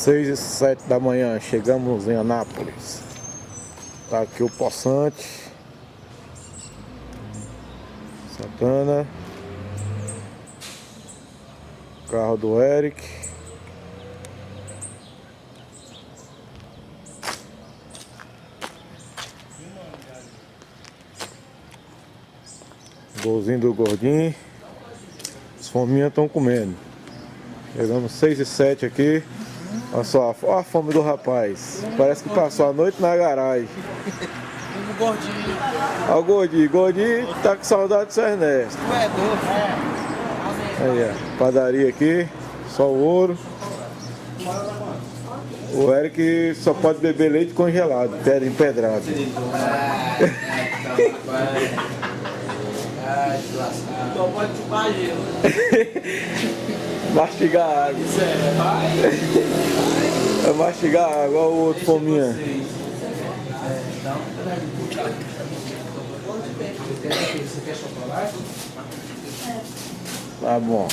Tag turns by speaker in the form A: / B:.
A: 6h07 da manhã, chegamos em Anápolis. Tá aqui o Poçante, Santana, carro do Eric. Golzinho do Gordinho. As fominhas estão comendo. Chegamos 6h07 aqui. Olha só, olha a fome do rapaz. Parece que passou a noite na garagem.
B: O Gordinho.
A: Olha o Gordinho. Gordinho tá com saudade do seu Ernesto.
B: Tu é doido,
A: Aí, ó. Padaria aqui. Só o ouro. O Eric só pode beber leite congelado, pedra empedrada.
B: Só pode chupar gelo.
A: Mastigar água. Vai mastigar água, olha o outro fominha.
B: Você quer chocolate?
A: Tá bom.